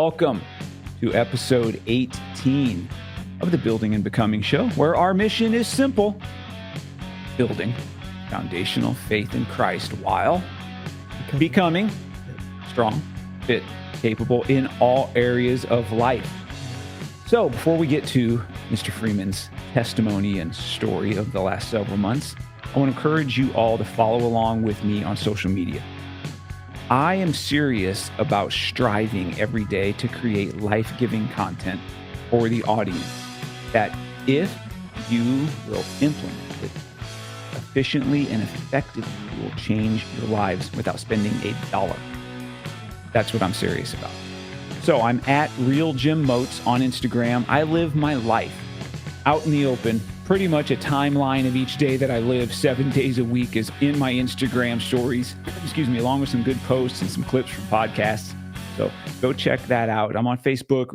Welcome to episode 18 of the Building and Becoming Show, where our mission is simple: building foundational faith in Christ while becoming strong, fit, capable in all areas of life. So before we get to Mr. Freeman's testimony and story of the last several months, I want to encourage you all to follow along with me on social media. I am serious about striving every day to create life-giving content for the audience that, if you will implement it efficiently and effectively, will change your lives without spending $1. That's what I'm serious about. So I'm at Real Jim Moats on Instagram. I live my life out in the open. Pretty much a timeline of each day that I live 7 days a week is in my Instagram stories, along with some good posts and some clips from podcasts. So go check that out. I'm on Facebook,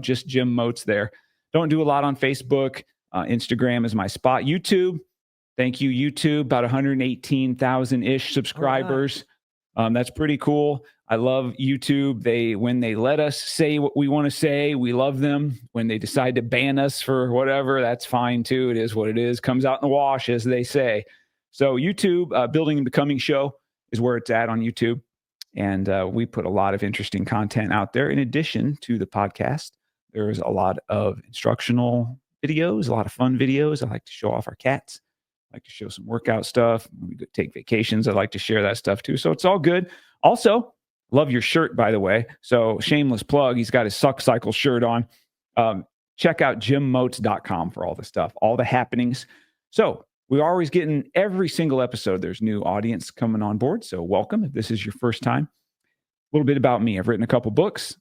just Jim Moats there. Don't do a lot on Facebook. Instagram is my spot. YouTube, thank you, YouTube, about 118,000-ish subscribers. That's pretty cool. I love YouTube. When they let us say what we want to say, we love them. When they decide to ban us for whatever, that's fine too. It is what it is. Comes out in the wash, as they say. So YouTube, Building and Becoming Show is where it's at on YouTube. And we put a lot of interesting content out there. In addition to the podcast, there's a lot of instructional videos, a lot of fun videos. I like to show off our cats. I like to show some workout stuff. When we take vacations, I like to share that stuff too. So it's all good. Also, love your shirt, by the way. So shameless plug. He's got his Suck Cycle shirt on. Check out jimmoats.com for all the stuff, all the happenings. So we're always getting every single episode. There's new audience coming on board. So welcome if this is your first time. A little bit about me. I've written a couple books.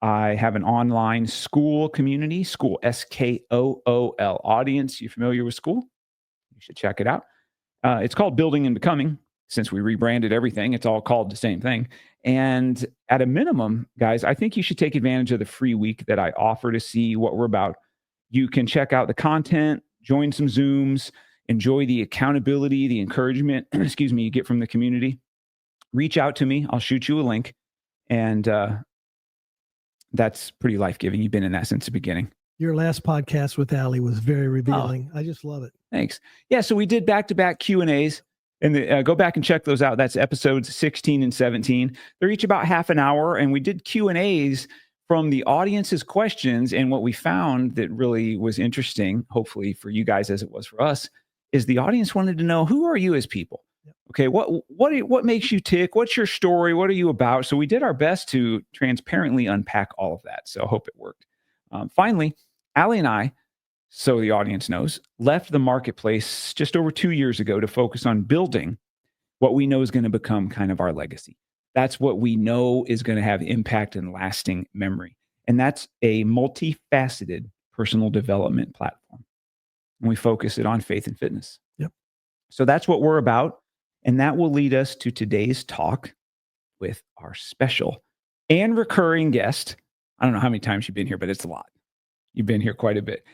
I have an online school community, school, SKOOL audience. You familiar with school? You should check it out. It's called Building and Becoming. Since we rebranded everything, it's all called the same thing. And at a minimum, guys, I think you should take advantage of the free week that I offer to see what we're about. You can check out the content, join some Zooms, enjoy the accountability, the encouragement, you get from the community. Reach out to me. I'll shoot you a link. And that's pretty life-giving. You've been in that since the beginning. Your last podcast with Allie was very revealing. I just love it. Thanks. Yeah, so we did back-to-back Q&As. And go back and check those out. That's episodes 16 and 17. They're each about half an hour. And we did Q&As from the audience's questions. And what we found that really was interesting, hopefully for you guys as it was for us, is the audience wanted to know, who are you as people? Okay, what makes you tick? What's your story? What are you about? So we did our best to transparently unpack all of that. So I hope it worked. Finally, Allie and I, so the audience knows, left the marketplace just over 2 years ago to focus on building what we know is going to become kind of our legacy. That's what we know is going to have impact and lasting memory. And that's a multifaceted personal development platform. And we focus it on faith and fitness. Yep. So that's what we're about. And that will lead us to today's talk with our special and recurring guest. I don't know how many times you've been here, but it's a lot. You've been here quite a bit.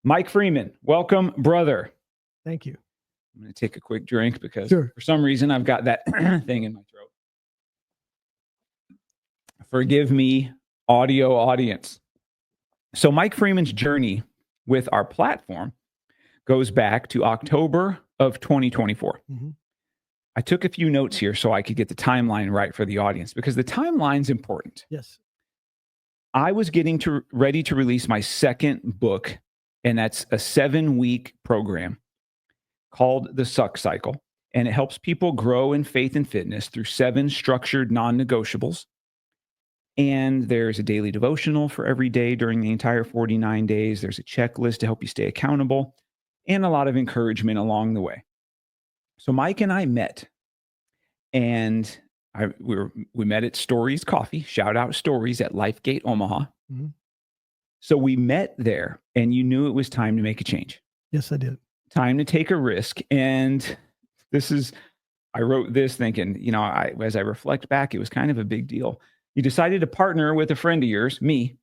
Mike Freeman, welcome, brother. Thank you. I'm going to take a quick drink because for some reason I've got that thing in my throat. Forgive me, audio audience. So Mike Freeman's journey with our platform goes back to October of 2024. Mm-hmm. I took a few notes here so I could get the timeline right for the audience because the timeline's important. Yes. I was getting ready to release my second book, and that's a 7-week program called the Suck Cycle. And it helps people grow in faith and fitness through 7 structured non-negotiables. And there's a daily devotional for every day during the entire 49 days. There's a checklist to help you stay accountable and a lot of encouragement along the way. So Mike and I met, and we met at Stories Coffee. Shout out Stories at Lifegate, Omaha. Mm-hmm. So we met there, and you knew it was time to make a change. Yes, I did. Time to take a risk. And I wrote this thinking, as I reflect back, it was kind of a big deal. You decided to partner with a friend of yours, me,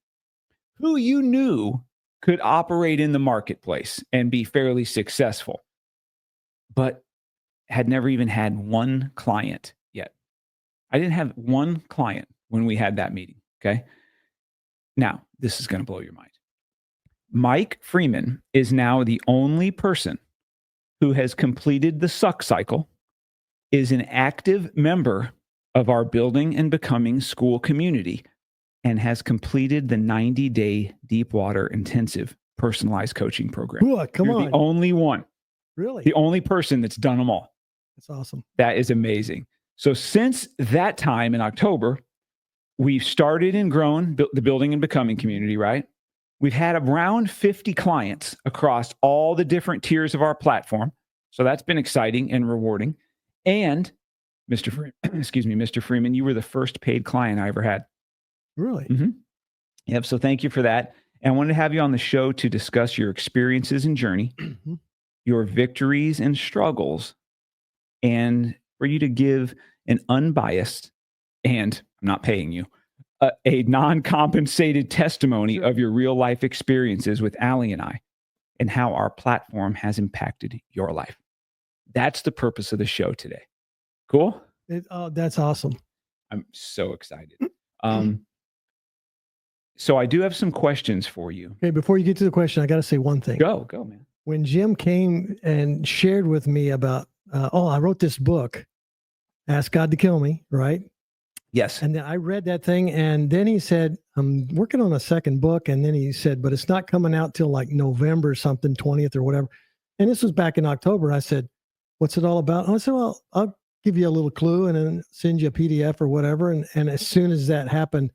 who you knew could operate in the marketplace and be fairly successful, but had never even had one client yet. I didn't have one client when we had that meeting. Okay. Now, this is going to blow your mind. Mike Freeman is now the only person who has completed the suck cycle, is an active member of our Building and Becoming School community, and has completed the 90-day Deepwater intensive personalized coaching program. Ooh, come You're on. the only one. Really? The only person that's done them all. That's awesome. That is amazing. So since that time in October, we've started and grown the Building and Becoming community, right? We've had around 50 clients across all the different tiers of our platform. So that's been exciting and rewarding. And Mr. Mr. Freeman, you were the first paid client I ever had. Really? Mm-hmm. Yep. So thank you for that. And I wanted to have you on the show to discuss your experiences and journey, your victories and struggles, and for you to give an unbiased, and I'm not paying you, a non-compensated testimony of your real life experiences with Allie and I, and how our platform has impacted your life. That's the purpose of the show today. Cool? That's awesome. I'm so excited. So I do have some questions for you. Okay, before you get to the question, I got to say one thing. Go, man. When Jim came and shared with me about, I wrote this book, Ask God to Kill Me, right? Yes. And then I read that thing, and then he said, I'm working on a second book. And then he said, but it's not coming out till like November something, 20th or whatever. And this was back in October. I said, what's it all about? And I said, well, I'll give you a little clue and then send you a PDF or whatever. And as soon as that happened,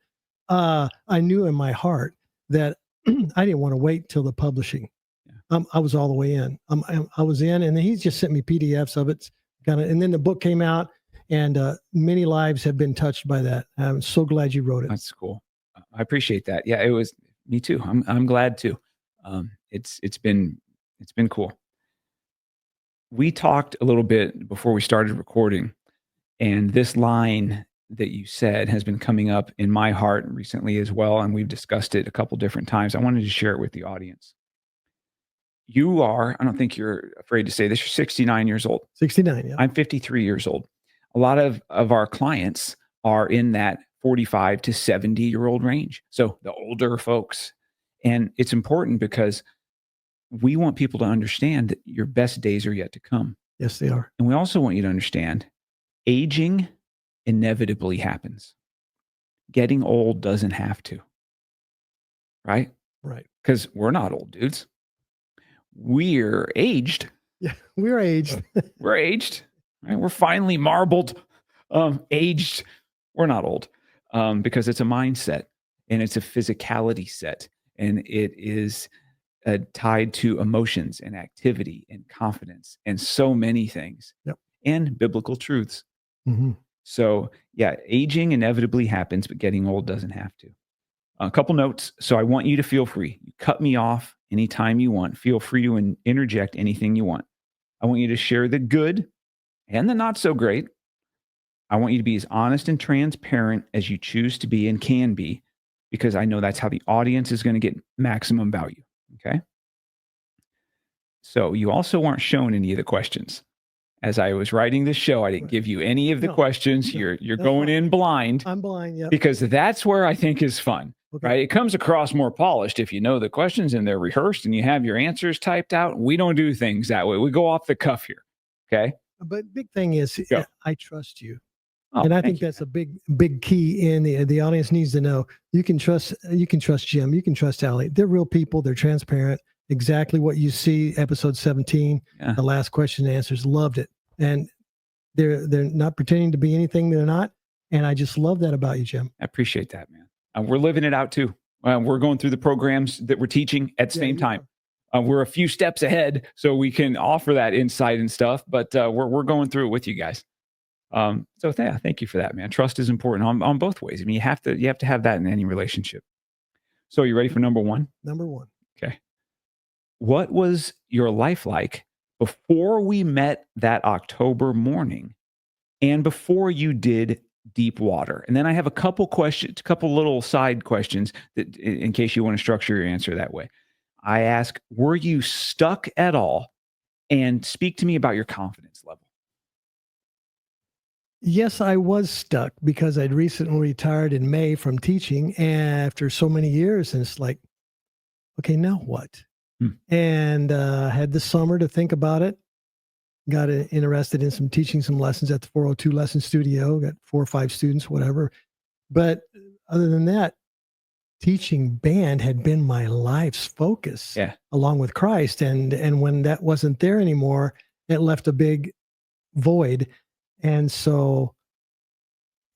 I knew in my heart that I didn't want to wait till the publishing. Yeah. I was all the way in. I was in, and then he just sent me PDFs of it, and then the book came out, and many lives have been touched by that. I'm so glad you wrote it. That's cool. I appreciate that. Yeah, it was me too. I'm glad too. It's been cool. We talked a little bit before we started recording, and this line that you said has been coming up in my heart recently as well, and we've discussed it a couple different times. I wanted to share it with the audience. You are, I don't think you're afraid to say this, you're 69 years old. 69, yeah. I'm 53 years old. A lot of our clients are in that 45 to 70-year-old range. So the older folks. And it's important because we want people to understand that your best days are yet to come. Yes, they are. And we also want you to understand aging inevitably happens. Getting old doesn't have to. Right? Right. Because we're not old dudes. We're aged. Yeah, we're aged. We're aged. Right? We're finally marbled, aged. We're not old because it's a mindset and it's a physicality set, and it is tied to emotions and activity and confidence and so many things. Yep. And biblical truths. Mm-hmm. So yeah, aging inevitably happens, but getting old doesn't have to. A couple notes. So I want you to feel free. You cut me off anytime you want. Feel free to interject anything you want. I want you to share the good and the not so great. I want you to be as honest and transparent as you choose to be and can be, because I know that's how the audience is going to get maximum value. Okay. So you also weren't shown any of the questions. As I was writing this show, I didn't give you any of the questions. You're going in blind. I'm blind, yeah. Because that's where I think is fun, Okay. right? It comes across more polished if you know the questions and they're rehearsed and you have your answers typed out. We don't do things that way. We go off the cuff here. Okay. But big thing is, I trust you. Oh, and I think that's a big key in the audience needs to know. You can trust Jim. You can trust Allie. They're real people. They're transparent. Exactly what you see, episode 17, the last question and answers, loved it. And they're not pretending to be anything they're not. And I just love that about you, Jim. I appreciate that, man. We're living it out too. We're going through the programs that we're teaching at the same time. We're a few steps ahead, so we can offer that insight and stuff, but we're going through it with you guys. Thank you for that, man. Trust is important on both ways. I mean, you have to have that in any relationship. So you ready for number one? Number one. Okay. What was your life like before we met that October morning and before you did Deepwater? And then I have a couple little side questions that, in case you want to structure your answer that way. I ask, were you stuck at all? And speak to me about your confidence level. Yes, I was stuck because I'd recently retired in May from teaching after so many years. And it's like, okay, now what? Hmm. And had the summer to think about it. Got interested in teaching some lessons at the 402 Lesson Studio. Got 4 or 5 students, whatever. But other than that, teaching band had been my life's focus, Yeah. along with Christ. And when that wasn't there anymore, it left a big void. And so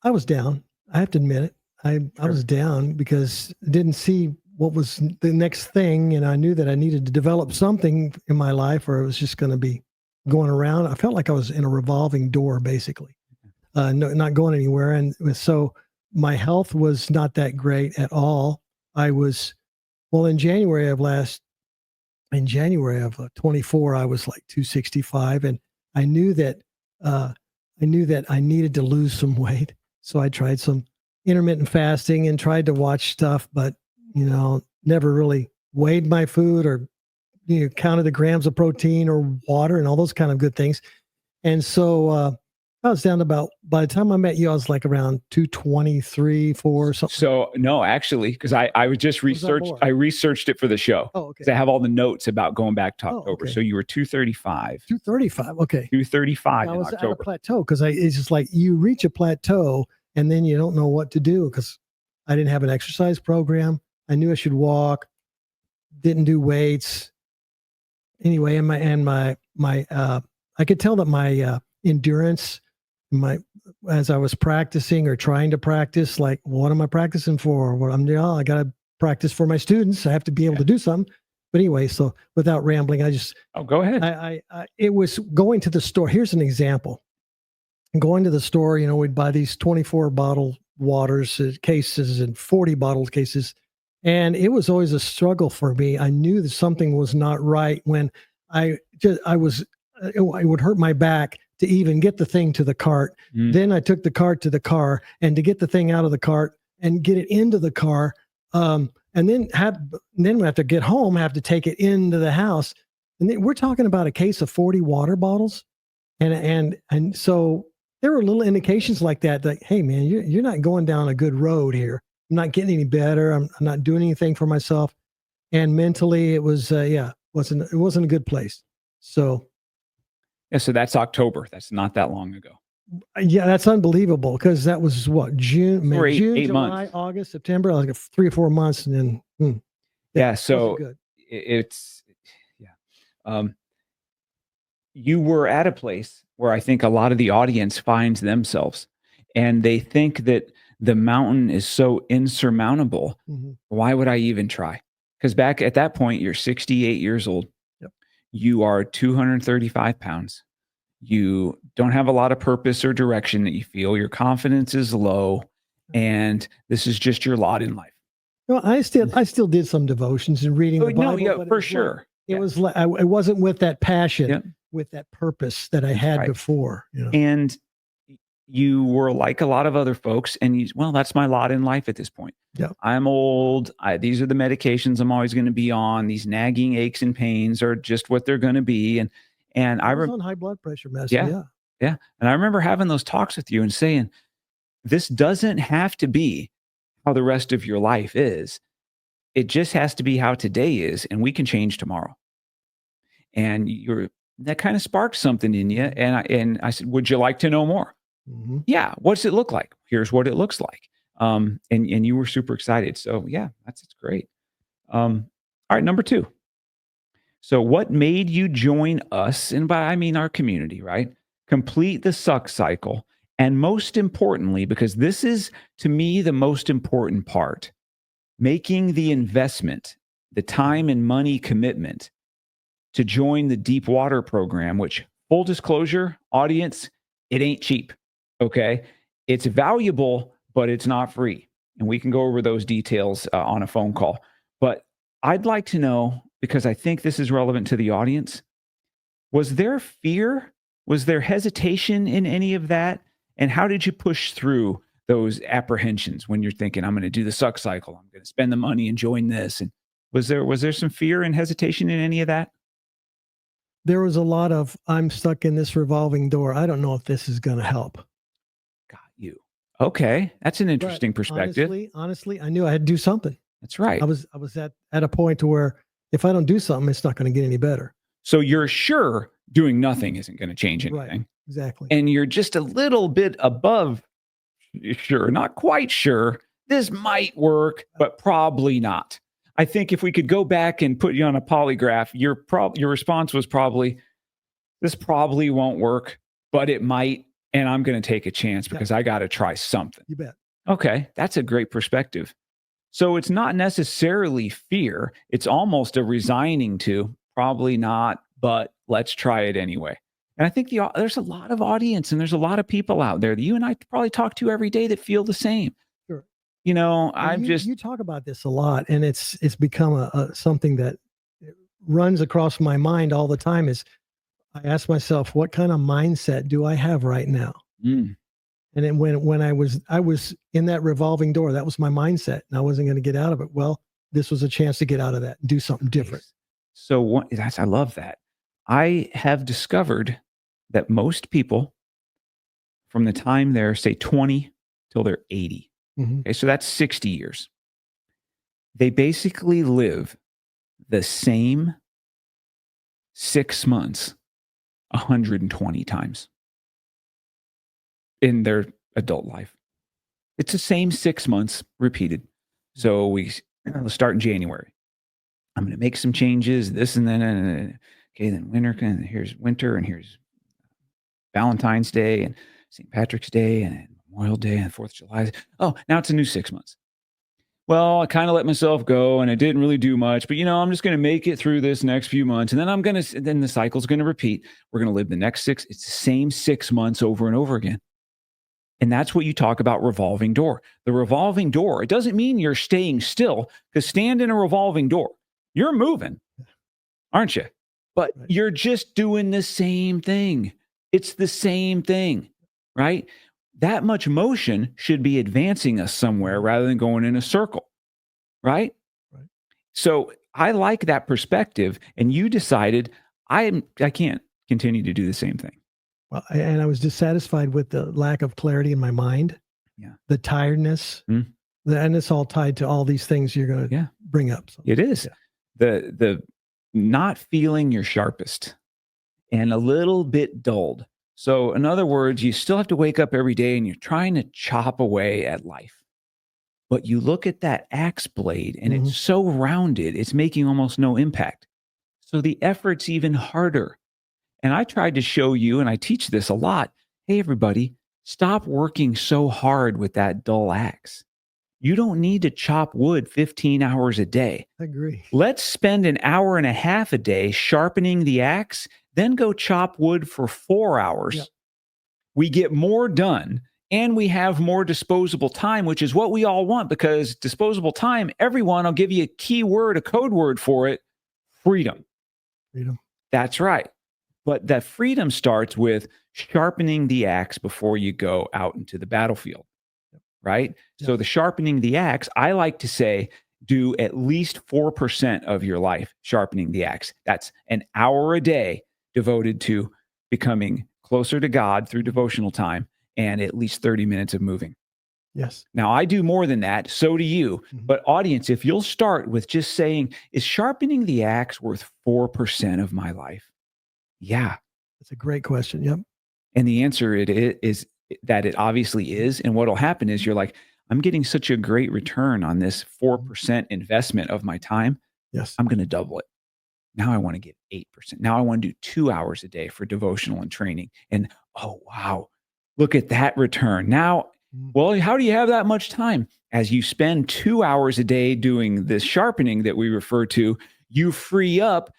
I was down. I have to admit it. I was down because I didn't see what was the next thing. And I knew that I needed to develop something in my life or it was just going to be going around. I felt like I was in a revolving door, basically, not going anywhere. And so my health was not that great at all. I was, well, in January of 24, I was like 265. And I knew that, I needed to lose some weight. So I tried some intermittent fasting and tried to watch stuff, but, never really weighed my food or, counted the grams of protein or water and all those kind of good things. And so I was down to about, by the time I met you, I was like around 223, 4, something. So no, actually, because I was just I researched it for the show. Oh, okay. Because I have all the notes about going back to October. Okay. So you were 235. 235. Okay. 235 I in was at a October. plateau because it's just like you reach a plateau and then you don't know what to do because I didn't have an exercise program. I knew I should walk, didn't do weights. Anyway, I could tell that my endurance, as I was practicing or trying to practice, like, what am I practicing for? What I'm doing? I got to practice for my students. I have to be able to do something. But anyway, so without rambling, Go ahead. It was going to the store. Here's an example. Going to the store, we'd buy these 24 bottle waters cases and 40 bottle cases. And it was always a struggle for me. I knew that something was not right when it would hurt my back to even get the thing to the cart. Then I took the cart to the car, and to get the thing out of the cart and get it into the car. And then we have to get home, have to take it into the house. And then we're talking about a case of 40 water bottles. And so there were little indications like that, hey man, you're not going down a good road here. I'm not getting any better. I'm not doing anything for myself. And mentally it was, it wasn't a good place. So. Yeah. So that's October. That's not that long ago. Yeah, that's unbelievable because that was what, June, eight July, months. August, September, like 3 or 4 months. And then, so good. You were at a place where I think a lot of the audience finds themselves and they think that the mountain is so insurmountable. Mm-hmm. Why would I even try? Because back at that point, you're 68 years old. Yep. You are 235 pounds. You don't have a lot of purpose or direction that you feel. Your confidence is low. And this is just your lot in life. Well, I still did some devotions and reading the Bible. No, yeah, for sure. It was like, it wasn't with that passion, with that purpose that I had before. And you were like a lot of other folks, and that's my lot in life at this point. Yeah. I'm old. These are the medications I'm always going to be on. These nagging aches and pains are just what they're going to be. And I was on high blood pressure medicine. Yeah. And I remember having those talks with you and saying, this doesn't have to be how the rest of your life is. It just has to be how today is, and we can change tomorrow. And that kind of sparked something in you. And I said, would you like to know more? Mm-hmm. Yeah. What's it look like? Here's what it looks like. And you were super excited. So yeah, that's great. All right. Number 2. So what made you join us? And by, I mean, our community, right? Complete the suck cycle. And most importantly, because this is to me, the most important part, making the investment, the time and money commitment to join the Deepwater program, which, full disclosure, audience, it ain't cheap. Okay. It's valuable, but it's not free. And we can go over those details on a phone call. But I'd like to know, because I think this is relevant to the audience, was there fear? Was there hesitation in any of that? And how did you push through those apprehensions when you're thinking, I'm going to do the suck cycle, I'm going to spend the money and join this? And was there some fear and hesitation in any of that? There was a lot of, I'm stuck in this revolving door. I don't know if this is going to help. Okay. That's an But interesting perspective. honestly, I knew I had to do something. That's right. I was at a point to where if I don't do something, it's not going to get any better. So you're sure doing nothing isn't going to change anything. Right. Exactly. And you're just a little bit above sure, not quite sure. This might work, but probably not. I think if we could go back and put you on a polygraph, your response was probably, this probably won't work, but it might. And I'm going to take a chance because I got to try something. You bet. Okay. That's a great perspective. So it's not necessarily fear. It's almost a resigning to probably not, but let's try it anyway. And I think there's a lot of audience and there's a lot of people out there that you and I probably talk to every day that feel the same. Sure. You know, you talk about this a lot, and it's become something that runs across my mind all the time. Is I ask myself, what kind of mindset do I have right now? Mm. And then when I was in that revolving door, that was my mindset, and I wasn't going to get out of it. Well, this was a chance to get out of that and do something different. So I love that. I have discovered that most people from the time they're, say, 20 till they're 80, okay, so that's 60 years, they basically live the same 6 months 120 times in their adult life. It's the same 6 months repeated. So let's start in January. I'm going to make some changes, this and then, okay, then winter, and here's winter, and here's Valentine's Day, and St. Patrick's Day, and Memorial Day, and 4th of July. Oh, now it's a new 6 months. Well, I kind of let myself go, and I didn't really do much, but I'm just going to make it through this next few months, and then the cycle's going to repeat. We're going to live the next 6. It's the same 6 months over and over again. And that's what you talk about revolving door. The revolving door, it doesn't mean you're staying still, because stand in a revolving door. You're moving, aren't you? But you're just doing the same thing. It's the same thing, right? That much motion should be advancing us somewhere rather than going in a circle, right? So I like that perspective. And you decided I can't continue to do the same thing. Well, and I was dissatisfied with the lack of clarity in my mind, the tiredness, and it's all tied to all these things you're going to bring up. So, it is. The not feeling your sharpest and a little bit dulled. So in other words, you still have to wake up every day and you're trying to chop away at life. But you look at that axe blade and it's so rounded, it's making almost no impact. So the effort's even harder. And I tried to show you, and I teach this a lot. Hey, everybody, stop working so hard with that dull axe. You don't need to chop wood 15 hours a day. I agree. Let's spend an hour and a half a day sharpening the axe, then go chop wood for 4 hours. Yep. We get more done and we have more disposable time, which is what we all want, because disposable time, everyone, I'll give you a key word, a code word for it, freedom. Freedom. That's right. But that freedom starts with sharpening the axe before you go out into the battlefield. Right? Yep. So the sharpening the axe, I like to say, do at least 4% of your life sharpening the axe. That's an hour a day devoted to becoming closer to God through devotional time and at least 30 minutes of moving. Yes. Now, I do more than that. So do you. But audience, if you'll start with just saying, is sharpening the axe worth 4% of my life? Yeah. That's a great question. Yep. And the answer is that it obviously is. And what'll happen is you're like, I'm getting such a great return on this 4% investment of my time. Yes. I'm going to double it. Now I want to get 8%. Now I want to do 2 hours a day for devotional and training. And oh, wow, look at that return. Now, well, how do you have that much time? As you spend 2 hours a day doing this sharpening that we refer to, you free up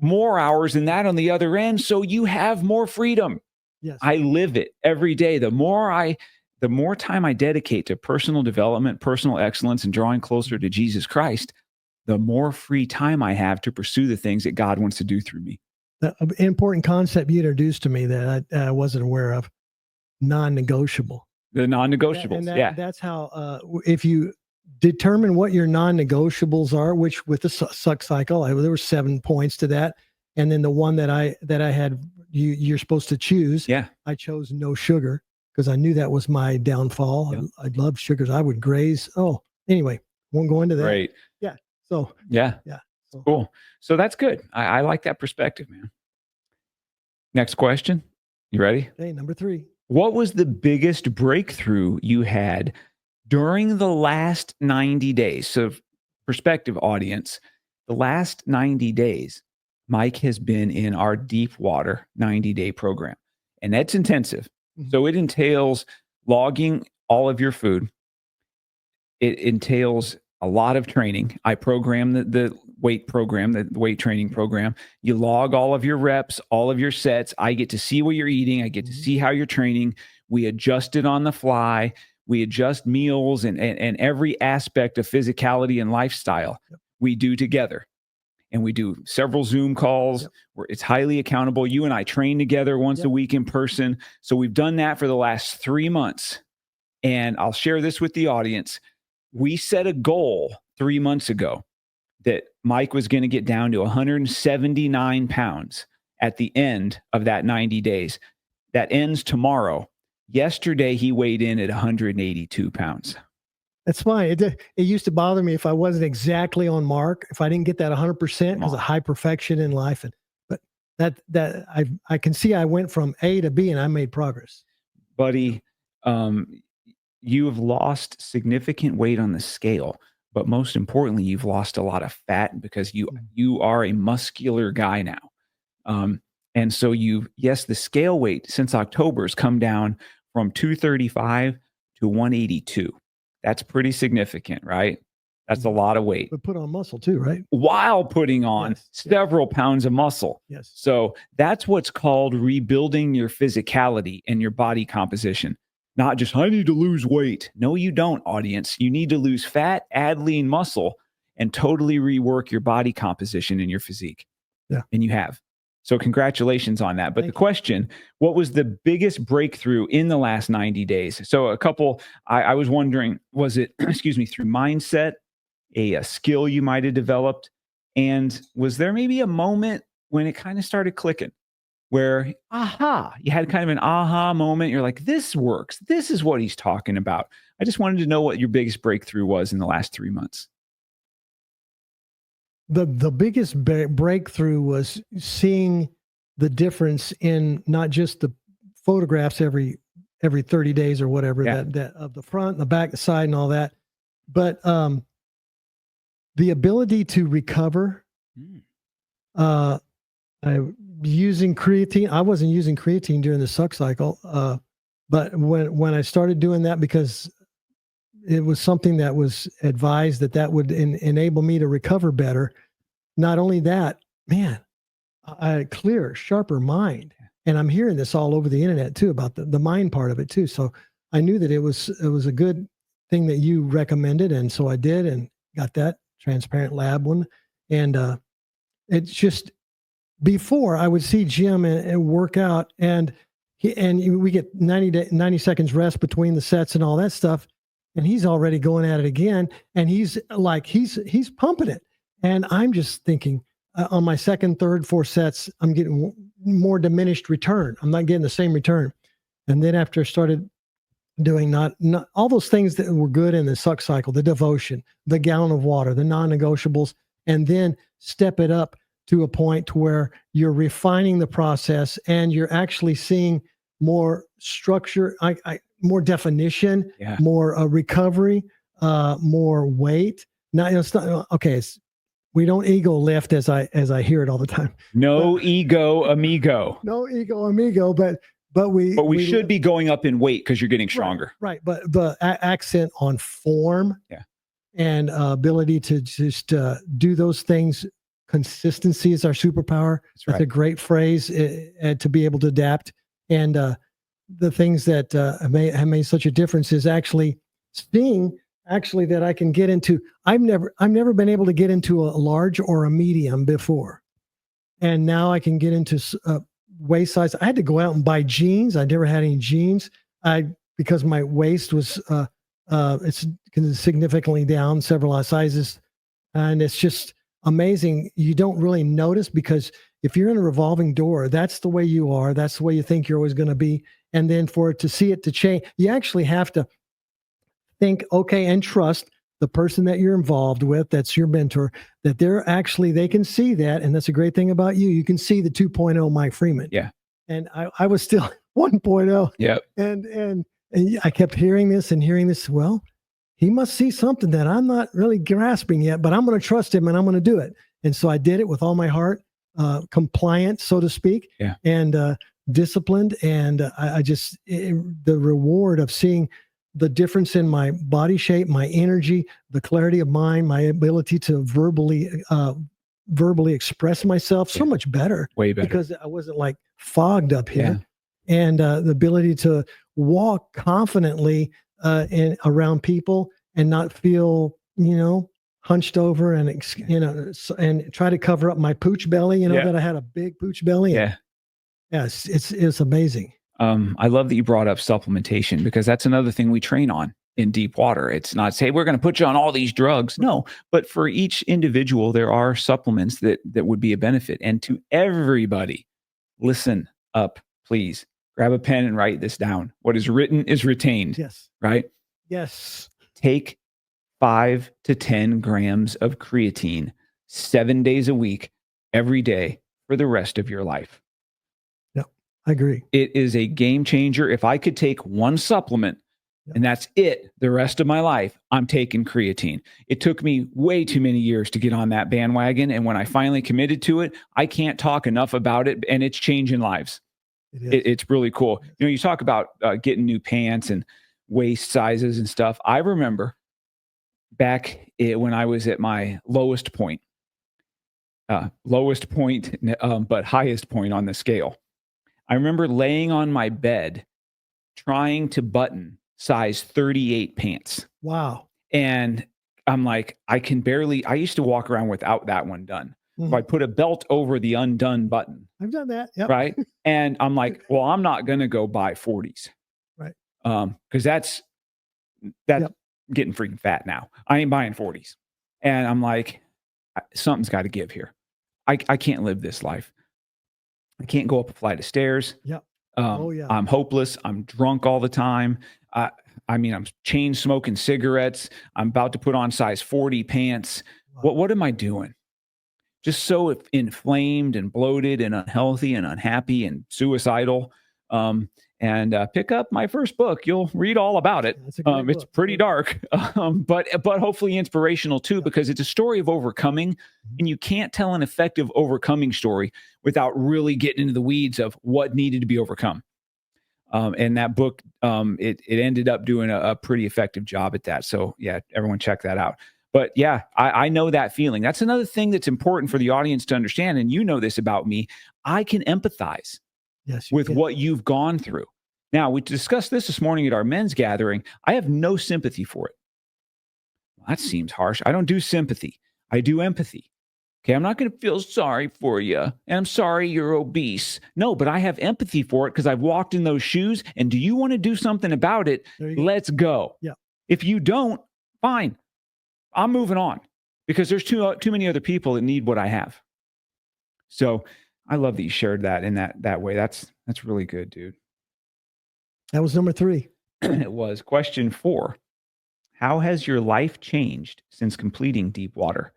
more hours than that on the other end. So you have more freedom. Yes. I live it every day. The more time I dedicate to personal development, personal excellence, and drawing closer to Jesus Christ, the more free time I have to pursue the things that God wants to do through me. The important concept you introduced to me that I wasn't aware of, non-negotiable. The non-negotiables, That's how, if you determine what your non-negotiables are, which with the suck cycle, there were 7 points to that. And then the one that I had, you're supposed to choose. Yeah. I chose no sugar. because I knew that was my downfall. Yep. I love sugars. I would graze. Oh, anyway, won't go into that. Right. Yeah. So Yeah. yeah. So, Cool. So that's good. I like that perspective, man. Next question. You ready? okay, number 3. What was the biggest breakthrough you had during the last 90 days? So, perspective audience, the last 90 days, Mike has been in our Deepwater 90-day program, and that's intensive. Mhm. So, it entails logging all of your food. It entails a lot of training. I program the weight program, the weight training program. You log all of your reps, all of your sets. I get to see what you're eating. I get to see how you're training. We adjust it on the fly. We adjust meals and every aspect of physicality and lifestyle we do together. And we do several Zoom calls where it's highly accountable. You and I train together once a week in person. So we've done that for the last 3 months. And I'll share this with the audience. We set a goal 3 months ago that Mike was going to get down to 179 pounds at the end of that 90 days. That ends tomorrow. Yesterday, he weighed in at 182 pounds. That's fine. It used to bother me if I wasn't exactly on mark, if I didn't get that 100% because of high perfection in life. But that I can see I went from A to B and I made progress. Buddy, you have lost significant weight on the scale, but most importantly, you've lost a lot of fat because you are a muscular guy now. And so the scale weight since October has come down from 235 to 182. That's pretty significant, right? That's a lot of weight. But put on muscle too, right? While putting on several pounds of muscle. Yes. So that's what's called rebuilding your physicality and your body composition. Not just, I need to lose weight. No, you don't, audience. You need to lose fat, add lean muscle, and totally rework your body composition and your physique. Yeah. And you have. So congratulations on that. But the question, what was the biggest breakthrough in the last 90 days? So I was wondering, was it, through mindset, a skill you might have developed? And was there maybe a moment when it kind of started clicking? Where, you had kind of an aha moment. You're like, this works. This is what he's talking about. I just wanted to know what your biggest breakthrough was in the last 3 months. The biggest breakthrough was seeing the difference in not just the photographs every 30 days or whatever, that of the front, the back, the side, and all that, but the ability to recover. Using creatine. I wasn't using creatine during the suck cycle, but when I started doing that, because it was something that was advised that would enable me to recover better. Not only that, man, I had a clearer, sharper mind, and I'm hearing this all over the internet too about the mind part of it too. So I knew that it was a good thing that you recommended, and so I did and got that Transparent Lab one, and it's just. Before I would see Jim and work out, and we get 90 seconds rest between the sets and all that stuff, and he's already going at it again, and he's pumping it, and I'm just thinking on my second, third, fourth sets, I'm getting more diminished return. I'm not getting the same return, and then after I started doing not all those things that were good in the suck cycle, the devotion, the gallon of water, the non-negotiables, and then step it up to a point to where you're refining the process and you're actually seeing more structure, more definition, more recovery, more weight. Now it's not okay. We don't ego lift as I hear it all the time. No ego, amigo. No ego, amigo. But we should be going up in weight because you're getting stronger. Right. But the accent on form, and ability to just do those things. Consistency is our superpower. That's a great phrase to be able to adapt. And the things that have made such a difference is actually seeing that I can get into. I've never been able to get into a large or a medium before, and now I can get into waist size. I had to go out and buy jeans. I never had any jeans. Because my waist was it's significantly down several sizes, and it's just amazing. You don't really notice because if you're in a revolving door, that's the way you are. That's the way you think you're always going to be. and then for it to see it to change, you actually have to think, okay, and trust the person that you're involved with, that's your mentor, that they can see that. And that's a great thing about you. You can see the 2.0 Mike Freeman. Yeah. And I was still 1.0. Yeah. And I kept hearing this. Well, he must see something that I'm not really grasping yet, but I'm going to trust him and I'm going to do it. And so I did it with all my heart, compliant, so to speak, and disciplined. And the reward of seeing the difference in my body shape, my energy, the clarity of mind, my ability to verbally express myself so much better. Way better. Because I wasn't like fogged up here. Yeah. And the ability to walk confidently around people and not feel, hunched over and, and try to cover up my pooch belly, that I had a big pooch belly. Yeah. Yes, it's amazing. I love that you brought up supplementation, because that's another thing we train on in deep water. It's not say we're going to put you on all these drugs. No, but for each individual, there are supplements that would be a benefit. And to everybody, listen up, please. Grab a pen and write this down. What is written is retained. Yes. Right? Yes. Take 5 to 10 grams of creatine 7 days a week, every day for the rest of your life. I agree. It is a game changer. If I could take one supplement and that's it the rest of my life, I'm taking creatine. It took me way too many years to get on that bandwagon. And when I finally committed to it, I can't talk enough about it, and it's changing lives. It's really cool. You talk about getting new pants and waist sizes and stuff. I remember back when I was at my lowest point, but highest point on the scale. I remember laying on my bed trying to button size 38 pants. Wow. And I'm like, I used to walk around without that one done. Mm-hmm. So I put a belt over the undone button. I've done that. Yep. Right. And I'm like, well, I'm not going to go buy 40s. Right. Because that's getting freaking fat now. I ain't buying 40s. And I'm like, something's got to give here. I can't live this life. I can't go up a flight of stairs. Yep. I'm hopeless. I'm drunk all the time. I'm chain smoking cigarettes. I'm about to put on size 40 pants. Wow. What am I doing? Just so inflamed and bloated and unhealthy and unhappy and suicidal. And pick up my first book. You'll read all about it. It's pretty dark, but hopefully inspirational too, because it's a story of overcoming, and you can't tell an effective overcoming story without really getting into the weeds of what needed to be overcome. And that book, it ended up doing a pretty effective job at that. So yeah, everyone check that out. But yeah, I know that feeling. That's another thing that's important for the audience to understand. And you know this about me. I can empathize with what you've gone through. Now, we discussed this morning at our men's gathering. I have no sympathy for it. Well, that seems harsh. I don't do sympathy. I do empathy. Okay, I'm not going to feel sorry for you. And I'm sorry you're obese. No, but I have empathy for it because I've walked in those shoes. And do you want to do something about it? Let's go. Yeah. If you don't, fine. I'm moving on, because there's too many other people that need what I have. So I love that you shared that in that way. That's really good, dude. That was number 3. It was. Question 4. How has your life changed since completing deep water?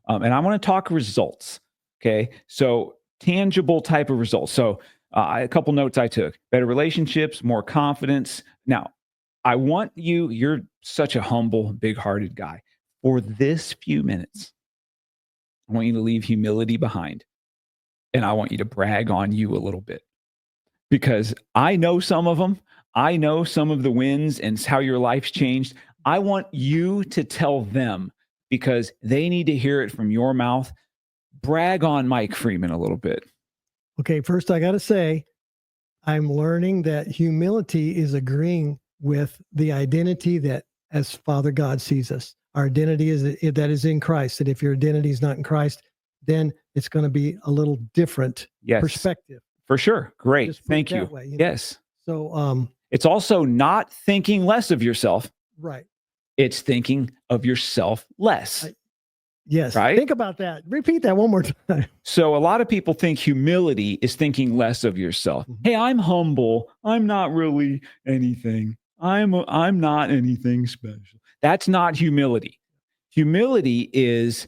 And I want to talk results. Okay. So tangible type of results. So a couple notes I took: better relationships, more confidence. Now, I want you're such a humble, big-hearted guy. For this few minutes, I want you to leave humility behind. And I want you to brag on you a little bit, because I know some of them. I know some of the wins and how your life's changed. I want you to tell them, because they need to hear it from your mouth. Brag on Mike Freeman a little bit. Okay, first I got to say, I'm learning that humility is agreeing with the identity that as Father God sees us. Our identity that is in Christ. That if your identity is not in Christ, then it's going to be a little different perspective. For sure. Great. Thank you. Way, yes. So it's also not thinking less of yourself. Right. It's thinking of yourself less. Yes. Right? Think about that. Repeat that one more time. So a lot of people think humility is thinking less of yourself. Mhm. Hey, I'm humble. I'm not really anything. I'm not anything special. That's not humility. Humility is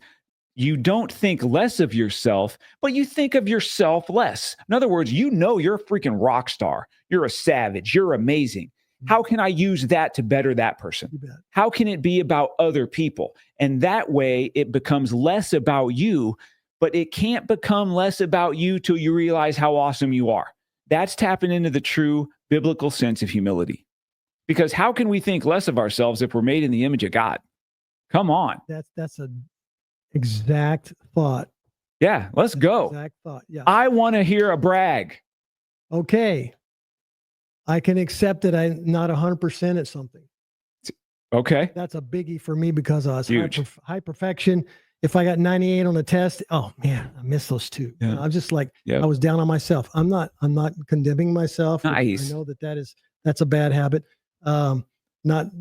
you don't think less of yourself, but you think of yourself less. In other words, you know you're a freaking rock star. You're a savage. You're amazing. How can I use that to better that person? You bet. How can it be about other people? And that way it becomes less about you, but it can't become less about you till you realize how awesome you are. That's tapping into the true biblical sense of humility. Because how can we think less of ourselves if we're made in the image of God? Come on. That's an exact thought. Yeah, let's go. Exact thought. Yeah. I want to hear a brag. Okay. I can accept that I'm not 100% at something. Okay. That's a biggie for me because I was Huge. high perfection. If I got 98 on a test, oh man, I missed those two. Yeah. I'm just like, Yep. I was down on myself. I'm not condemning myself. Nice. I know that's a bad habit. Not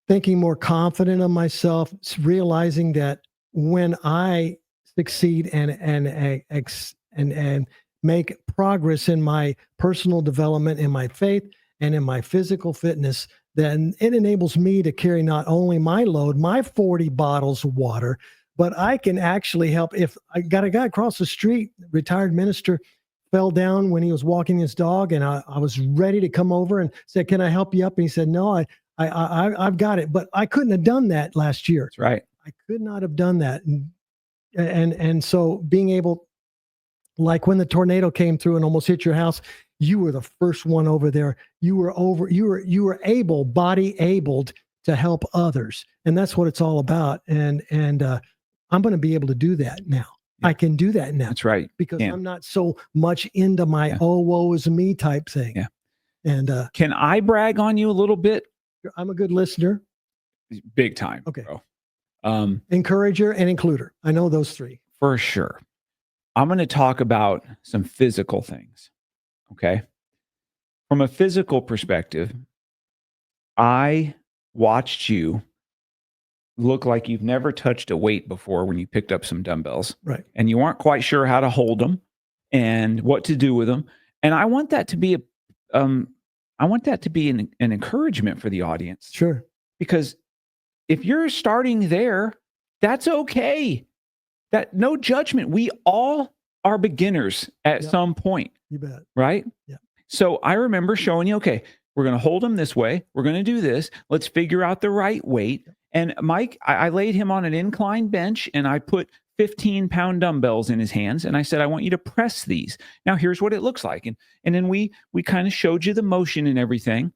thinking more confident of myself, realizing that when I succeed and make progress in my personal development, in my faith, and in my physical fitness, then it enables me to carry not only my load, my 40 bottles of water, but I can actually help. If I got a guy across the street, retired minister, fell down when he was walking his dog, and I was ready to come over and said, "Can I help you up?" And he said, "No, I've got it." But I couldn't have done that last year. That's right. I could not have done that. And so being able, like when the tornado came through and almost hit your house, you were the first one over there. You were body abled to help others. And that's what it's all about. And I'm going to be able to do that now. Yeah. I can do that now. That's right. Because I'm not so much into my oh, woe is me type thing. Yeah. And can I brag on you a little bit? I'm a good listener. Big time. Okay. Bro. Encourager and includer. I know those three. For sure. I'm going to talk about some physical things. Okay. From a physical perspective, I watched you look like you've never touched a weight before when you picked up some dumbbells. Right. And you weren't quite sure how to hold them and what to do with them. And I want that to be an encouragement for the audience. Sure. Because if you're starting there, that's okay. That no judgment. We all are beginners at some point. You bet. Right? Yeah. So I remember showing you, okay, we're going to hold them this way. We're going to do this. Let's figure out the right weight. And Mike, I laid him on an incline bench and I put 15-pound dumbbells in his hands. And I said, I want you to press these. Now, here's what it looks like. And then we kind of showed you the motion and everything.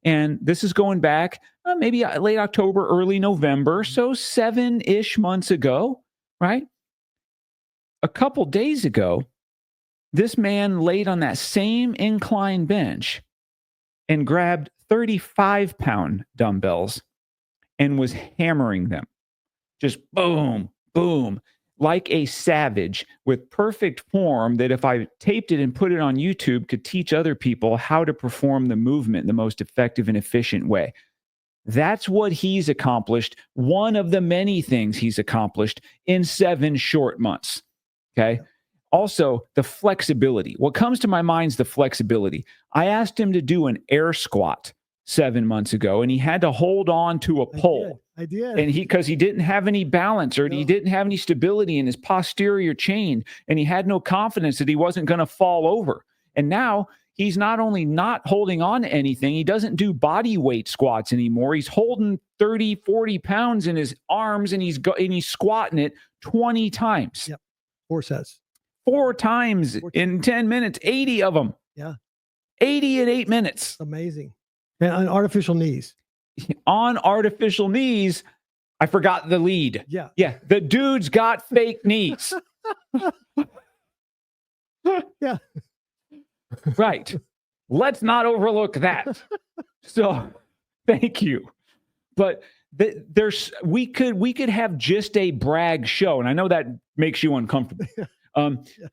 And this is going back maybe late October, early November. So 7-ish months ago, right? A couple days ago, this man laid on that same incline bench and grabbed 35-pound dumbbells and was hammering them. Just boom, boom, like a savage with perfect form that if I taped it and put it on YouTube could teach other people how to perform the movement in the most effective and efficient way. That's what he's accomplished. One of the many things he's accomplished in 7 short months. Okay. Also, the flexibility. What comes to my mind is the flexibility. I asked him to do an air squat 7 months ago, and he had to hold on to a pole. I did. And because he didn't have any balance or he didn't have any stability in his posterior chain, and he had no confidence that he wasn't going to fall over. And now he's not only not holding on to anything, he doesn't do body weight squats anymore. He's holding 30, 40 pounds in his arms, and he's squatting it 20 times. Yep. 4 sets. 4 times in 10 minutes, 80 of them. Yeah. 80 in 8 minutes. Amazing. And on artificial knees. On artificial knees, I forgot the lead. Yeah. Yeah. The dude's got fake knees. Yeah. Right. Let's not overlook that. So thank you. But we could have just a brag show. And I know that makes you uncomfortable.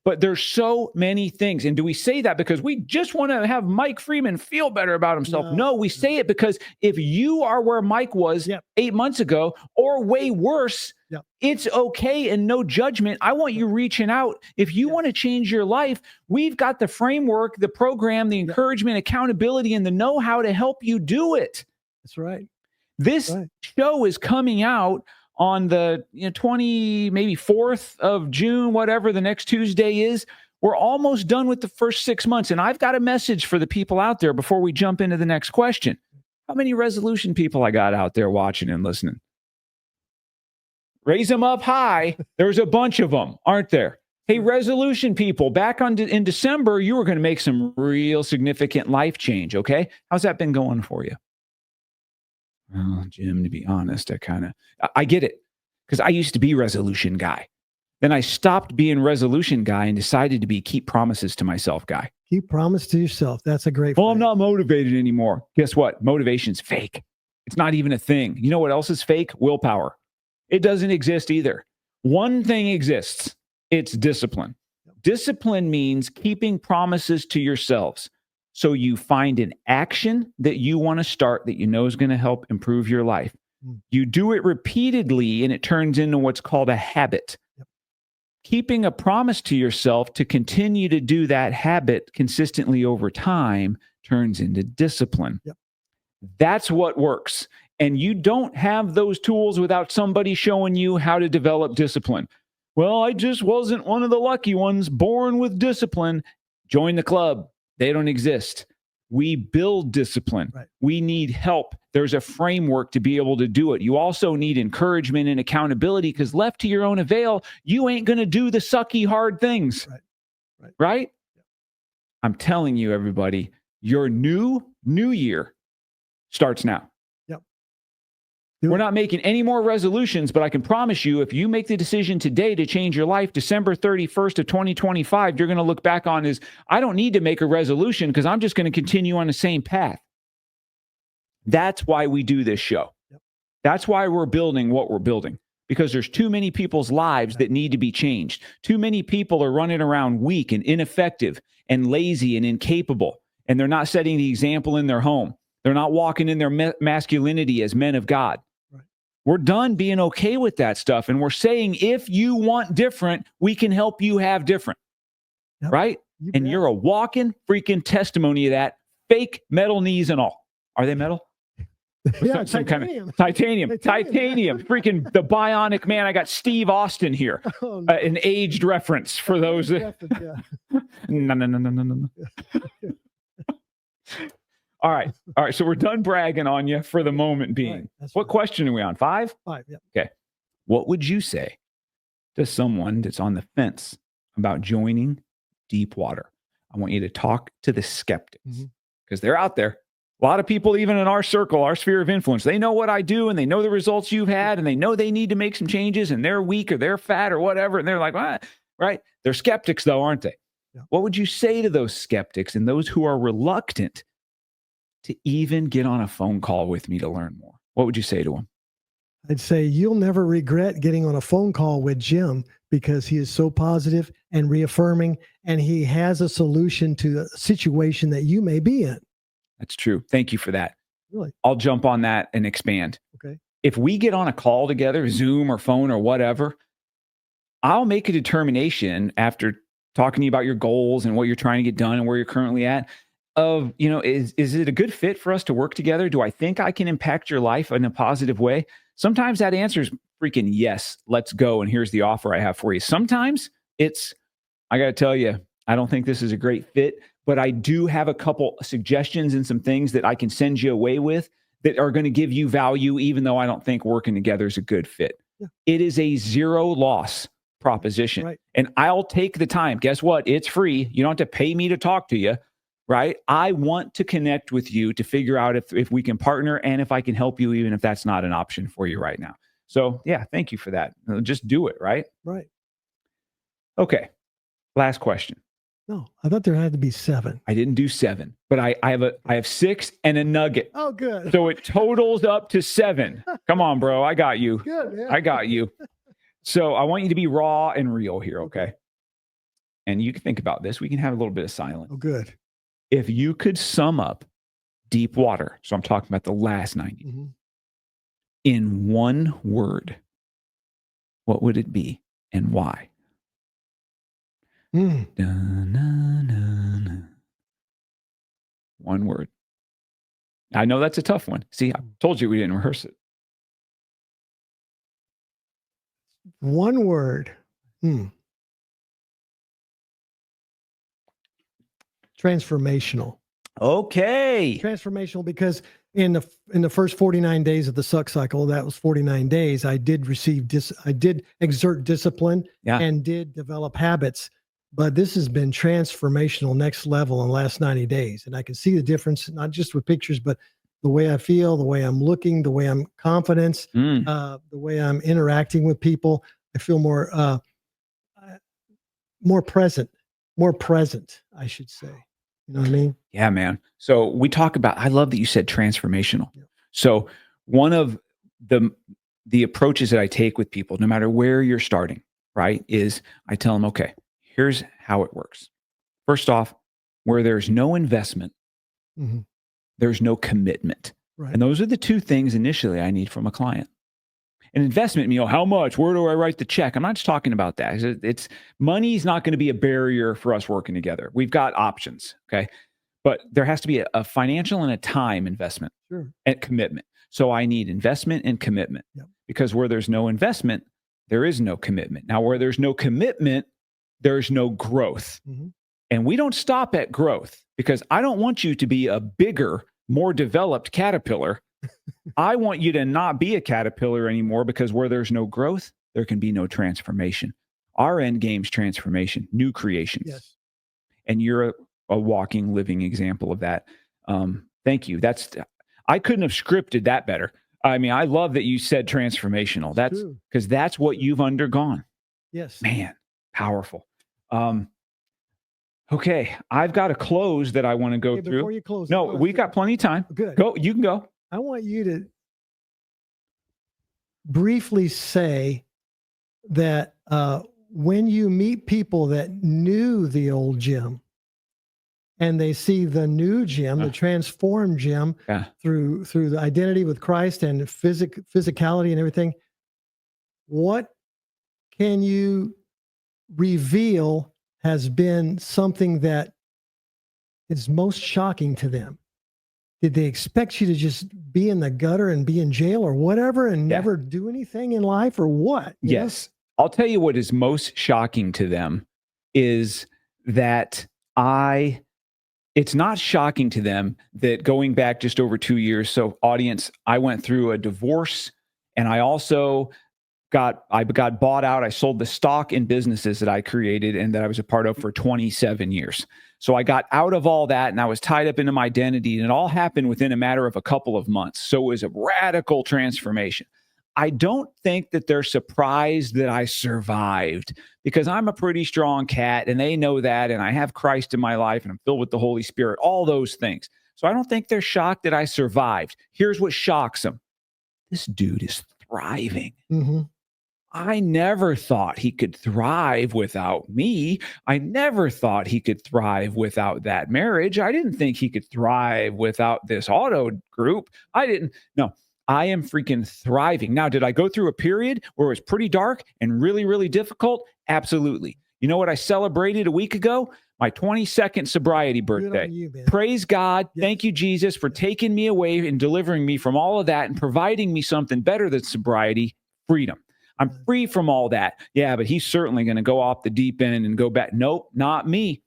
But there's so many things. And do we say that because we just want to have Mike Freeman feel better about himself? No, we say it because if you are where Mike was 8 months ago or way worse, it's okay and no judgment. I want you reaching out. If you want to change your life, we've got the framework, the program, the encouragement, accountability, and the know-how to help you do it. That's right. This show is coming out on the 20, maybe 4th of June, whatever the next Tuesday is. We're almost done with the first 6 months. And I've got a message for the people out there before we jump into the next question. How many resolution people I got out there watching and listening? Raise them up high. There's a bunch of them, aren't there? Hey, resolution people, back in December, you were going to make some real significant life change, okay? How's that been going for you? Well, Jim, to be honest, I get it, because I used to be resolution guy. Then I stopped being resolution guy and decided to be keep promises to myself guy. Keep promise to yourself. That's a great Well, I'm not motivated anymore. Guess what? Motivation's fake. It's not even a thing. You know what else is fake? Willpower. It doesn't exist either. One thing exists. It's discipline. Discipline means keeping promises to yourselves. So you find an action that you want to start that you know is going to help improve your life. You do it repeatedly and it turns into what's called a habit. Keeping a promise to yourself to continue to do that habit consistently over time turns into discipline. That's what works. And you don't have those tools without somebody showing you how to develop discipline. Well, I just wasn't one of the lucky ones born with discipline. Join the club. They don't exist. We build discipline. We need help. There's a framework to be able to do it. You also need encouragement and accountability, because left to your own avail, you ain't going to do the sucky hard things. Right? I'm telling you, everybody, your new year starts now. We're not making any more resolutions, but I can promise you, if you make the decision today to change your life, December 31st of 2025, you're going to look back on as, I don't need to make a resolution because I'm just going to continue on the same path. That's why we do this show. That's why we're building what we're building, because there's too many people's lives that need to be changed. Too many people are running around weak and ineffective and lazy and incapable, and they're not setting the example in their home. They're not walking in their masculinity as men of God. We're done being okay with that stuff. And we're saying, if you want different, we can help you have different. Right? And you're a walking freaking testimony of that. Fake metal knees and all. Are they metal? Yeah, some kind of titanium. Freaking the bionic man. I got Steve Austin here. An aged reference for those. No. All right. So we're done bragging on you for the moment being. What question are we on? 5? 5, yeah. Okay. What would you say to someone that's on the fence about joining Deepwater? I want you to talk to the skeptics, because they're out there. A lot of people, even in our circle, our sphere of influence, they know what I do and they know the results you've had and they know they need to make some changes and they're weak or they're fat or whatever. And they're like, right? They're skeptics though, aren't they? What would you say to those skeptics and those who are reluctant to even get on a phone call with me to learn more? What would you say to them? I'd say you'll never regret getting on a phone call with Jim, because he is so positive and reaffirming, and he has a solution to the situation that you may be in. That's true. Thank you for that. Really? I'll jump on that and expand. Okay. If we get on a call together, Zoom or phone or whatever, I'll make a determination after talking to you about your goals and what you're trying to get done and where you're currently at, of, is it a good fit for us to work together? Do I think I can impact your life in a positive way? Sometimes that answer is freaking yes, let's go. And here's the offer I have for you. Sometimes it's, I got to tell you, I don't think this is a great fit, but I do have a couple suggestions and some things that I can send you away with that are going to give you value, even though I don't think working together is a good fit. It is a zero loss proposition. And I'll take the time. Guess what? It's free. You don't have to pay me to talk to you. Right? I want to connect with you to figure out if we can partner and if I can help you, even if that's not an option for you right now. So yeah, thank you for that. Just do it. Right? Right. Okay. Last question. No, I thought there had to be 7. I didn't do 7, but I have 6 and a nugget. Oh, good. So it totals up to 7. Come on, bro. I got you. Good, man. I got you. So I want you to be raw and real here. Okay. and you can think about this, we can have a little bit of silence. Oh, good. If you could sum up deep water, so I'm talking about the last 90, Mm-hmm. in one word, what would it be and why? Mm. Da-na-na-na. One word. I know that's a tough one. See, I told you we didn't rehearse it. One word. Transformational. Okay. Transformational, because in the first 49 days of the suck cycle, that was 49 days, I did exert discipline and did develop habits. But this has been transformational, next level in the last 90 days. And I can see the difference, not just with pictures, but the way I feel, the way I'm looking, the way I'm confident, the way I'm interacting with people. I feel more present, I should say. You know what I mean? Yeah, man. So we talk about, I love that you said transformational. Yeah. So one of the approaches that I take with people, no matter where you're starting, right, is I tell them, okay, here's how it works. First off, where there's no investment, there's no commitment. Right. And those are the two things initially I need from a client. An investment, how much? Where do I write the check? I'm not just talking about that. It's money's not going to be a barrier for us working together. We've got options, okay? But there has to be a financial and a time investment and commitment. So I need investment and commitment because where there's no investment, there is no commitment. Now, where there's no commitment, there's no growth. And we don't stop at growth because I don't want you to be a bigger, more developed caterpillar. I want you to not be a caterpillar anymore because where there's no growth, there can be no transformation. Our end game's transformation, new creations. Yes. And you're a walking, living example of that. Thank you. I couldn't have scripted that better. I mean, I love that you said transformational. That's because that's what you've undergone. Yes. Man, powerful. Okay. I've got a close that I want to go through. Before you close. No, we've got plenty of time. Good. Go. You can go. I want you to briefly say that when you meet people that knew the old Jim and they see the new Jim, the transformed Jim through the identity with Christ and physicality and everything, what can you reveal has been something that is most shocking to them? Did they expect you to just be in the gutter and be in jail or whatever and never do anything in life or what? Yes. I'll tell you what is most shocking to them is that it's not shocking to them that going back just over 2 years. So audience, I went through a divorce and I also got bought out. I sold the stock in businesses that I created and that I was a part of for 27 years. So I got out of all that and I was tied up into my identity, and it all happened within a matter of a couple of months. So it was a radical transformation. I don't think that they're surprised that I survived because I'm a pretty strong cat and they know that. And I have Christ in my life and I'm filled with the Holy Spirit, all those things. So I don't think they're shocked that I survived. Here's what shocks them. This dude is thriving. I never thought he could thrive without me. I never thought he could thrive without that marriage. I didn't think he could thrive without this auto group. No, I am freaking thriving. Now, did I go through a period where it was pretty dark and really, really difficult? Absolutely. You know what I celebrated a week ago? My 22nd sobriety birthday. Praise God. Yes. Thank you, Jesus, for taking me away and delivering me from all of that and providing me something better than sobriety, freedom. I'm free from all that. Yeah, but he's certainly going to go off the deep end and go back. Nope, not me.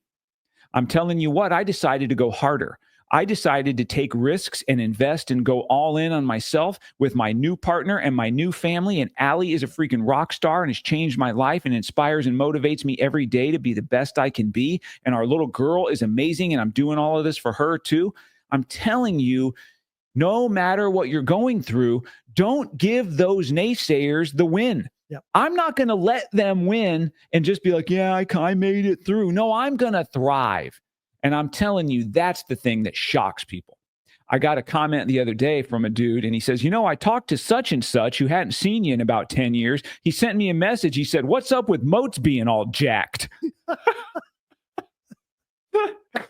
I'm telling you what, I decided to go harder. I decided to take risks and invest and go all in on myself with my new partner and my new family. And Allie is a freaking rock star and has changed my life and inspires and motivates me every day to be the best I can be. And our little girl is amazing. And I'm doing all of this for her too. I'm telling you, no matter what you're going through, don't give those naysayers the win. Yep. I'm not going to let them win and just be like, yeah, I made it through. No, I'm going to thrive. And I'm telling you, that's the thing that shocks people. I got a comment the other day from a dude and he says, I talked to such and such who hadn't seen you in about 10 years. He sent me a message. He said, what's up with Moats being all jacked?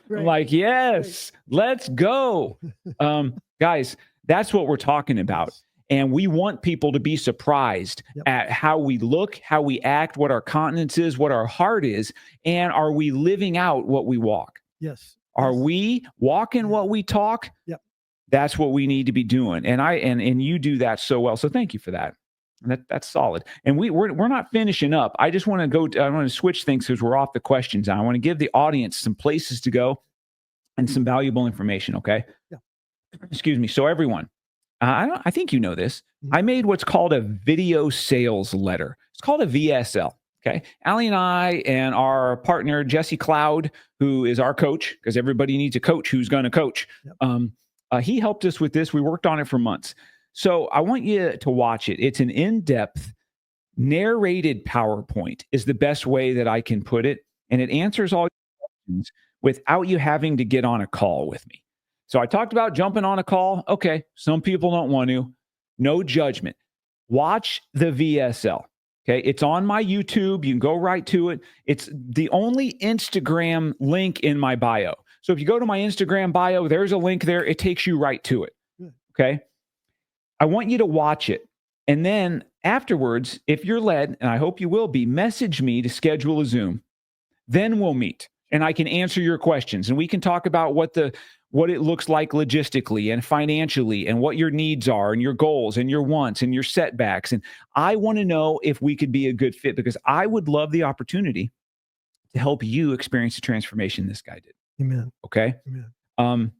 Right. Like, yes, let's go. Guys, that's what we're talking about. And we want people to be surprised at how we look, how we act, what our countenance is, what our heart is, and are we living out what we walk? Yes. Are we walking what we talk? Yep. That's what we need to be doing. And you do that so well. So thank you for that. That's solid. And we're not finishing up. I just want to go. I want to switch things because we're off the questions. I want to give the audience some places to go and some valuable information. Okay. Yeah. Excuse me. So everyone, I think you know this. I made what's called a video sales letter. It's called a VSL. Okay. Allie and I and our partner, Jesse Cloud, who is our coach, because everybody needs a coach who's going to coach. Yep. He helped us with this. We worked on it for months. So I want you to watch it. It's an in-depth narrated PowerPoint is the best way that I can put it. And it answers all your questions without you having to get on a call with me. So I talked about jumping on a call. Okay. Some people don't want to. No judgment. Watch the VSL. Okay. It's on my YouTube. You can go right to it. It's the only Instagram link in my bio. So if you go to my Instagram bio, there's a link there. It takes you right to it. Okay. I want you to watch it. And then afterwards, if you're led, and I hope you will be, message me to schedule a Zoom. Then we'll meet and I can answer your questions and we can talk about what it looks like logistically and financially and what your needs are and your goals and your wants and your setbacks. And I want to know if we could be a good fit because I would love the opportunity to help you experience the transformation this guy did. Amen. Okay. Amen.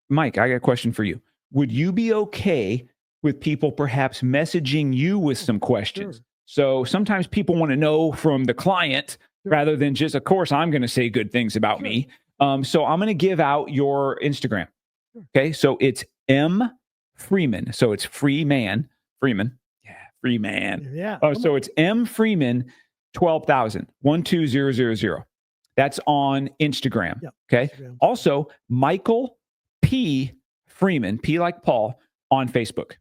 Mike, I got a question for you. Would you be okay with people perhaps messaging you with some questions? Sure. So sometimes people want to know from the client rather than just, of course, I'm going to say good things about me. So I'm going to give out your Instagram. Okay. So it's M Freeman. So it's Freeman. Yeah. Freeman. Yeah. So it's M Freeman 12,000 12000. That's on Instagram. Yep. Okay. Instagram. Also, Michael P. Freeman, P like Paul, on Facebook.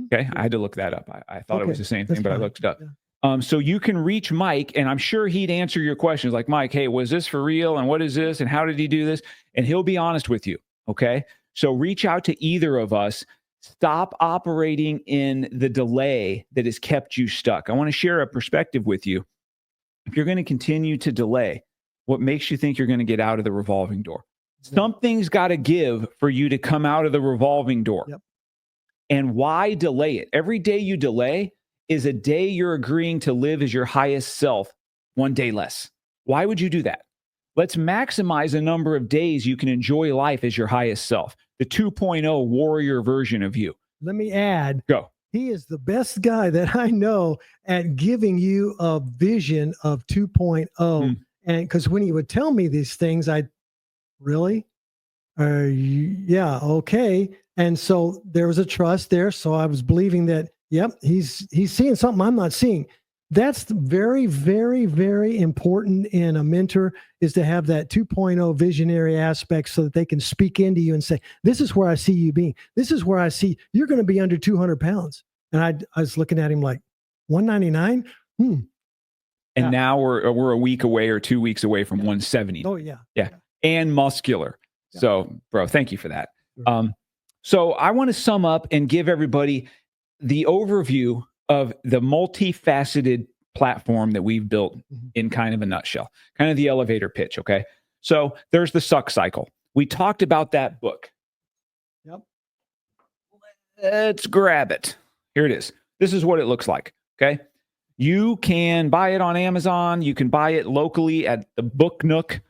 Okay. I had to look that up. I thought it was the same thing, but I looked it up. Yeah. So you can reach Mike, and I'm sure he'd answer your questions like, Mike, hey, was this for real? And what is this? And how did he do this? And he'll be honest with you. Okay. So reach out to either of us. Stop operating in the delay that has kept you stuck. I want to share a perspective with you. If you're going to continue to delay, what makes you think you're going to get out of the revolving door? Something's got to give for you to come out of the revolving door. Yep. And why delay it? Every day you delay is a day you're agreeing to live as your highest self, one day less. Why would you do that? Let's maximize the number of days you can enjoy life as your highest self, the 2.0 warrior version of you. Let me add. Go. He is the best guy that I know at giving you a vision of 2.0. And because when he would tell me these things, really? Yeah, okay. And so there was a trust there. So I was believing that, yep, he's seeing something I'm not seeing. That's very, very, very important in a mentor, is to have that 2.0 visionary aspect so that they can speak into you and say, this is where I see you being. This is where I see you're going to be under 200 pounds. And I was looking at him like, 199? And now we're a week away or 2 weeks away from 170. Oh, yeah. Yeah. And muscular. Yeah. So, bro, thank you for that. So I want to sum up and give everybody the overview of the multifaceted platform that we've built in kind of a nutshell, kind of the elevator pitch. Okay. So there's the suck cycle. We talked about that book. Yep. Let's grab it. Here it is. This is what it looks like. Okay. You can buy it on Amazon. You can buy it locally at the Book Nook.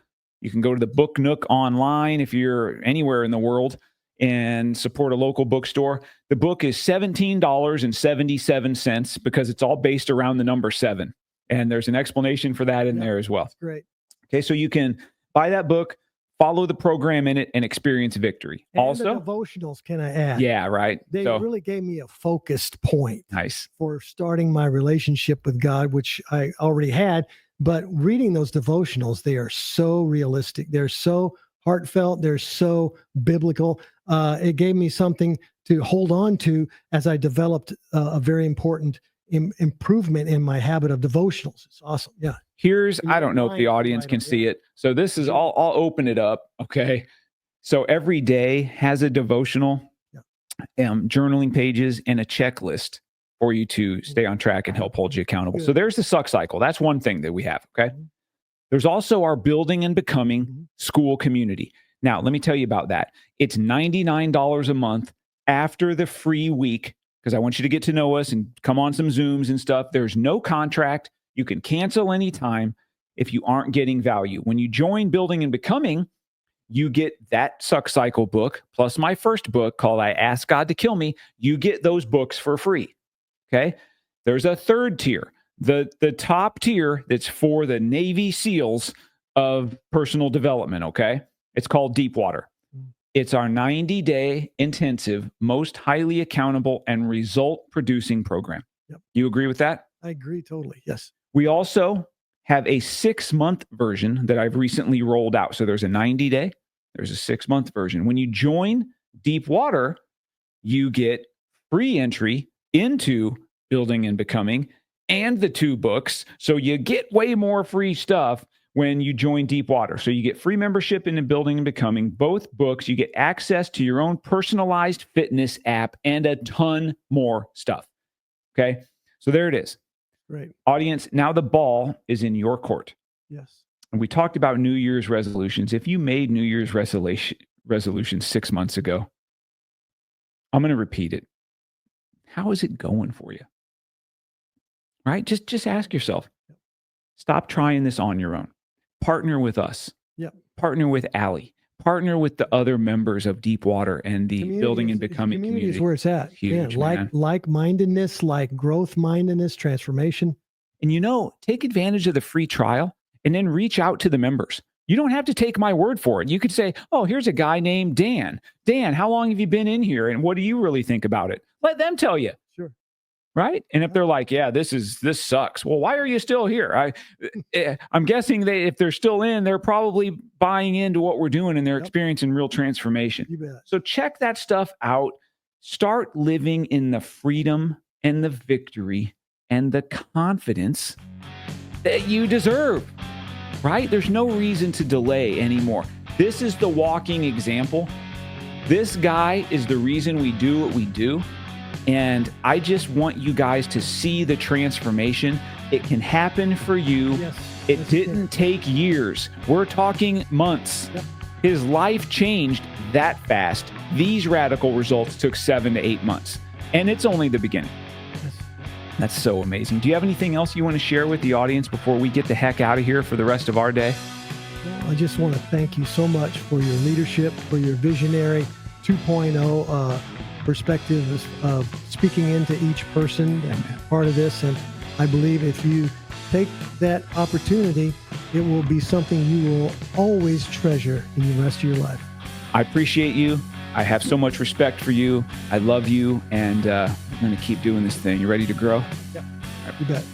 You can go to the Book Nook online if you're anywhere in the world and support a local bookstore. The book is $17.77 because it's all based around the number 7. And there's an explanation for that in there as well. That's great. Okay, so you can buy that book, follow the program in it, and experience victory. And also, the devotionals, can I add? Yeah, right. They really gave me a focused point. Nice. For starting my relationship with God, which I already had. But reading those devotionals, they are so realistic. They're so heartfelt. They're so biblical. It gave me something to hold on to as I developed a very important improvement in my habit of devotionals. It's awesome. Yeah. Here's, In I your don't know if the mind, audience right can on, see yeah. it. So this is, I'll open it up. Okay. So every day has a devotional, journaling pages, and a checklist for you to stay on track and help hold you accountable. So Good. there's the suck cycle. That's one thing that we have. Okay. Mhm. There's also our building and becoming Mhm. school community. Now, let me tell you about that. It's $99 a month after the free week, because I want you to get to know us and come on some Zooms and stuff. There's no contract. You can cancel anytime if you aren't getting value. When you join Building and Becoming, you get that suck cycle book plus my first book called I Asked God to Kill Me. You get those books for free. Okay. There's a third tier, the top tier that's for the Navy SEALs of personal development. Okay. It's called Deepwater. It's our 90-day intensive, most highly accountable and result producing program. Yep. You agree with that? I agree totally. Yes. We also have a 6-month version that I've recently rolled out. So there's a 90-day, there's a 6-month version. When you join Deepwater, you get free entry into Building and Becoming and the 2 books. So you get way more free stuff when you join Deepwater. So you get free membership into Building and Becoming, both books. You get access to your own personalized fitness app and a ton more stuff. Okay. So there it is. Right. Audience, now the ball is in your court. Yes. And we talked about New Year's resolutions. If you made New Year's resolutions 6 months ago, I'm going to repeat it. How is it going for you? Right? Just ask yourself. Stop trying this on your own. Partner with us. Yep. Partner with Allie. Partner with the other members of Deepwater and the Community Building and is- Becoming community is community. where it's at. Huge, man. Like-mindedness, like growth mindedness, transformation. And take advantage of the free trial and then reach out to the members. You don't have to take my word for it. You could say, oh, here's a guy named Dan. Dan, how long have you been in here? And what do you really think about it? Let them tell you. Sure. Right. And if they're like, yeah, this sucks. Well, why are you still here? I'm guessing if they're still in, they're probably buying into what we're doing and they're experiencing real transformation. You bet. So check that stuff out. Start living in the freedom and the victory and the confidence that you deserve. Right? There's no reason to delay anymore. This is the walking example. This guy is the reason we do what we do. And I just want you guys to see the transformation. It can happen for you. Yes. It didn't take years. We're talking months. Yep. His life changed that fast. These radical results took 7 to 8 months. And it's only the beginning. Yes. That's so amazing. Do you have anything else you want to share with the audience before we get the heck out of here for the rest of our day? Well, I just want to thank you so much for your leadership, for your visionary 2.0 perspective of speaking into each person and part of this. And I believe if you take that opportunity, it will be something you will always treasure in the rest of your life. I appreciate you. I have so much respect for you. I love you. And I'm going to keep doing this thing. You ready to grow? Yeah, you bet.